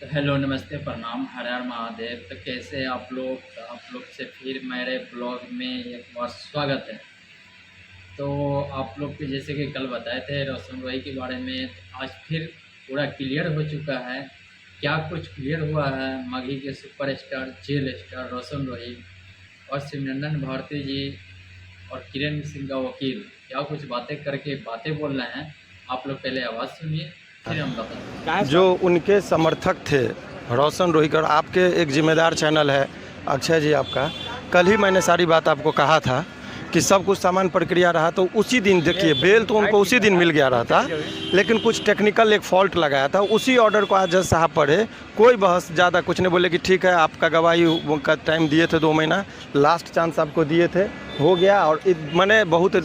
तो हेलो नमस्ते प्रणाम हर हर महादेव। तो कैसे आप लोग से फिर मेरे ब्लॉग में एक बार स्वागत है। तो आप लोग को जैसे कि कल बताए थे रोशन रोही के बारे में, तो आज फिर पूरा क्लियर हो चुका है। क्या कुछ क्लियर हुआ है? माघी के सुपरस्टार जेल स्टार रोशन रोही और सिमरन भारती जी और किरण सिंह का वकील क्या कुछ बातें करके बातें बोल रहे हैं। आप लोग पहले आवाज़ सुनिए, फिर हम बताएं। जो उनके समर्थक थे रोशन रोही का, आपके एक जिम्मेदार चैनल है अक्षय जी आपका, कल ही मैंने सारी बात आपको कहा था कि सब कुछ सामान्य प्रक्रिया रहा। तो उसी दिन देखिए बेल तो उनको उसी दिन मिल गया रहा था, लेकिन कुछ टेक्निकल एक फॉल्ट लगाया था। उसी ऑर्डर को आज जज साहब पढ़े, कोई बहस ज़्यादा कुछ नहीं बोले कि ठीक है आपका गवाही का टाइम दिए थे 2 महीना, लास्ट चांस आपको दिए थे, हो गया। और मैंने बहुत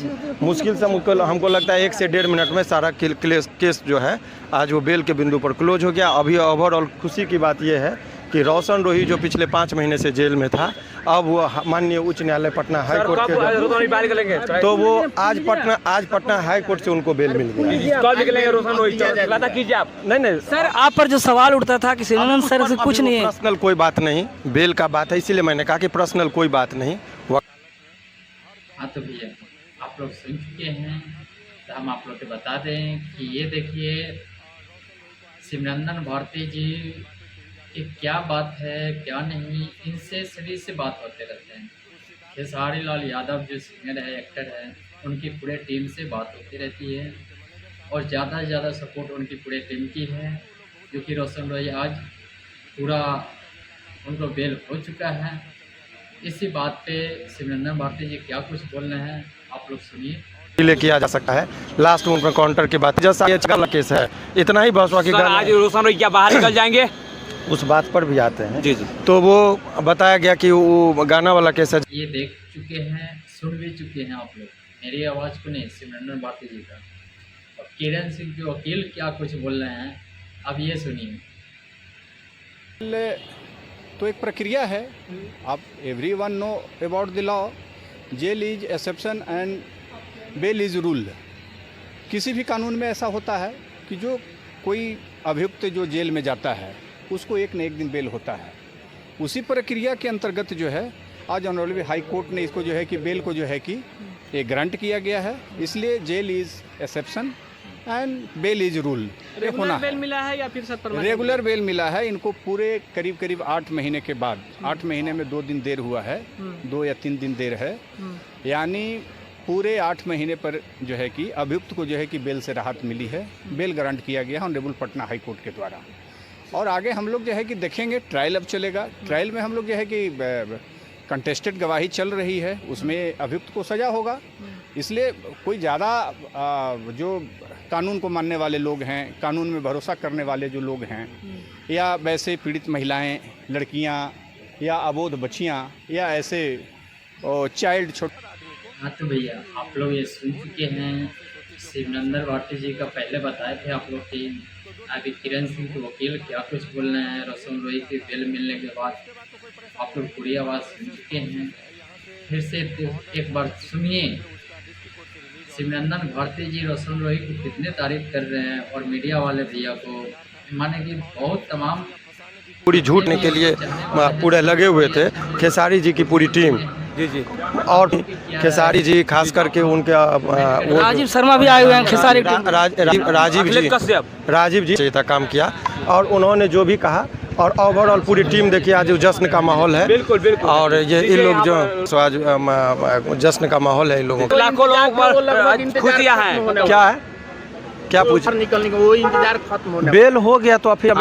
मुश्किल से हमको लगता है 1 से 1.5 मिनट में सारा केस जो है आज वो बेल के बिंदु पर क्लोज हो गया। अभी ओवरऑल खुशी की बात यह है कि रोशन रोही जो पिछले 5 महीने से जेल में था, अब वो माननीय उच्च न्यायालय पटना हाई कोर्ट के, तो वो आज पटना हाई कोर्ट से उनको बेल मिल गया। कब निकलेंगे रोशन रोही? कीजिए आप। नहीं सर, आप पर जो सवाल उठता था कि सिमरन सर से कुछ नहीं है, पर्सनल कोई बात नहीं, बेल का बात है, इसीलिए मैंने कहा कि पर्सनल कोई बात नहीं। हाँ तो भैया आप लोग सुन चुके हैं, तो हम आप लोग को बता दें कि ये देखिए सिमरन भारती जी कि क्या बात है क्या नहीं, इनसे सभी से बात होते रहते हैं। खेसारी लाल यादव जो सिंगर है, एक्टर है, उनकी पूरे टीम से बात होती रहती है और ज़्यादा से ज़्यादा सपोर्ट उनकी पूरे टीम की है, जो कि रोशन रोही आज पूरा उनको बेल हो चुका है। इसी बात पे सिमरन भारती जी क्या कुछ बोल रहे हैं आप लोग सुनिए। ले किया जा सकता है लास्ट उनका काउंटर की बात, जैसा ये केस है इतना ही बस। बाकी आज रोशन रोही क्या बाहर निकल जाएंगे? उस बात पर भी आते हैं जी। तो वो बताया गया कि वो गाना वाला केस है, ये देख चुके हैं, सुन भी चुके हैं आप लोग। मेरी आवाज़ को नहीं, सिमरन भारती जी का और किरण सिंह के वकील क्या कुछ बोल रहे हैं, अब ये सुनिए। तो एक प्रक्रिया है, आप everyone know about the law. Jail is exception and bail is rule. किसी भी कानून में ऐसा होता है कि जो कोई अभियुक्त जो जेल में जाता है उसको एक न एक दिन बेल होता है। उसी प्रक्रिया के अंतर्गत जो है आज ऑनरेबल हाई कोर्ट ने इसको जो है कि बेल को जो है कि एक ग्रांट किया गया है। इसलिए jail is exception and bail is rule. Regular bail मिला है या फिर रेगुलर बेल मिला है इनको पूरे करीब 8 महीने के बाद। 8 महीने में 2 दिन देर हुआ है, 2 या 3 दिन देर है, यानी पूरे 8 महीने पर जो है कि अभियुक्त को जो है कि बेल से राहत मिली है। बेल ग्रांट किया गया ऑनरेबल पटना हाई कोर्ट के द्वारा। और आगे हम लोग जो है कि देखेंगे, ट्रायल अब चलेगा। ट्रायल में हम लोग जो है कि कंटेस्टेड गवाही चल रही है, उसमें अभियुक्त को सज़ा होगा। इसलिए कोई ज़्यादा जो कानून को मानने वाले लोग हैं, कानून में भरोसा करने वाले जो लोग हैं, या वैसे पीड़ित महिलाएं, लड़कियां या अबोध बच्चियां या ऐसे चाइल्ड छोटे। हाँ तो भैया आप लोग ये सुन चुके हैं, सिमरन भारती जी का पहले बताए थे आप लोग की। अभी किरण सिंह के वकील क्या कुछ बोल रहे हैं रोशन रोही के बेल मिलने के बाद, आप लोग पूरी आवाज़ सुन चुके हैं। फिर से एक बार सुनिए सिमरन भारती जी रोशन रोही की कितने तारीफ कर रहे हैं और मीडिया वाले भैया को माने कि बहुत तमाम पूरी झूठने के लिए पूरे लगे हुए थे। खेसारी जी की पूरी टीम, जी और खेसारी जी खास करके उनके राजीव शर्मा भी आए हुए हैं। खेसारी राजीव जी था काम किया, और उन्होंने जो भी कहा, और ओवरऑल पूरी टीम देखिए आज जश्न का माहौल है। बिल्कुल। और ये इन लोग जो आज जश्न का माहौल है इन लोगों का। लाखों लोगों पर खुशियां हैं। क्या है, क्या पूछ निकलने का वो इंतजार खत्म होने, बेल हो गया तो फिर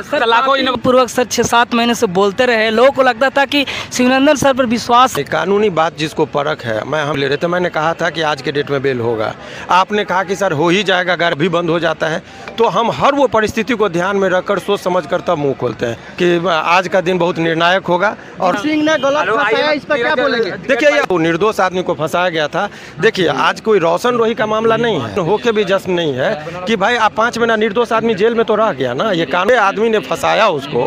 सर लाखों पूर्वक सर 6-7 महीने से बोलते रहे। लोगों को लगता था कि सिमरन सर पर विश्वास। कानूनी बात जिसको परख है, हम ले रहे थे। मैंने कहा था कि आज के डेट में बेल होगा, आपने कहा कि सर हो ही जाएगा, अगर भी बंद हो जाता है। तो हम हर वो परिस्थिति को ध्यान में रखकर सोच समझ कर तब मुँह खोलते हैं कि आज का दिन बहुत निर्णायक होगा। और सिंह ने गलत फंसाया, इस पर क्या बोलेंगे? देखिए ये निर्दोष आदमी को फंसाया गया था। देखिए आज कोई रोशन रोही का मामला नहीं है, होके भी जश्न नहीं है कि भाई आप 5 महीना निर्दोष आदमी जेल में तो रह गया ना। ये कानूनी आदमी ने फंसाया उसको,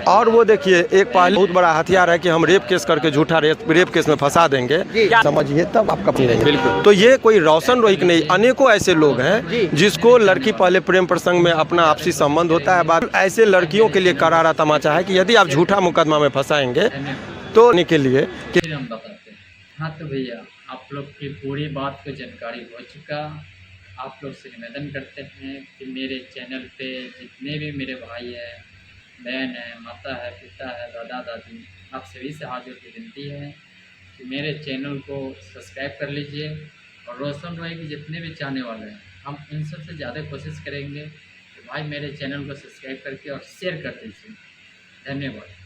और वो देखिए एक पहले बहुत बड़ा हथियार है कि हम रेप केस करके झूठा रेप केस में फंसा देंगे, समझिए तब आपका बिल्कुल। तो ये कोई रोशन रोहित नहीं, अनेकों ऐसे लोग हैं जिसको लड़की पहले प्रेम प्रसंग में अपना आपसी संबंध होता है, बाद ऐसे लड़कियों के लिए करारा तमाचा है कि यदि आप झूठा मुकदमा में फंसाएंगे तो के लिए फिर हम बताते हैं। हाँ तो भैया आप लोग की पूरी बात को जानकारी हो चुका। आप लोग से निवेदन करते हैं कि मेरे चैनल पे जितने भी मेरे भाई हैं, बहन है, माता है, पिता है, दादा दादी, आप सभी से हाथ जोड़ के विनती है कि मेरे चैनल को सब्सक्राइब कर लीजिए। और रोशन रॉय के जितने भी चाहने वाले हैं, हम इन सब से ज़्यादा कोशिश करेंगे कि भाई मेरे चैनल को सब्सक्राइब करके और शेयर कर दीजिए। धन्यवाद।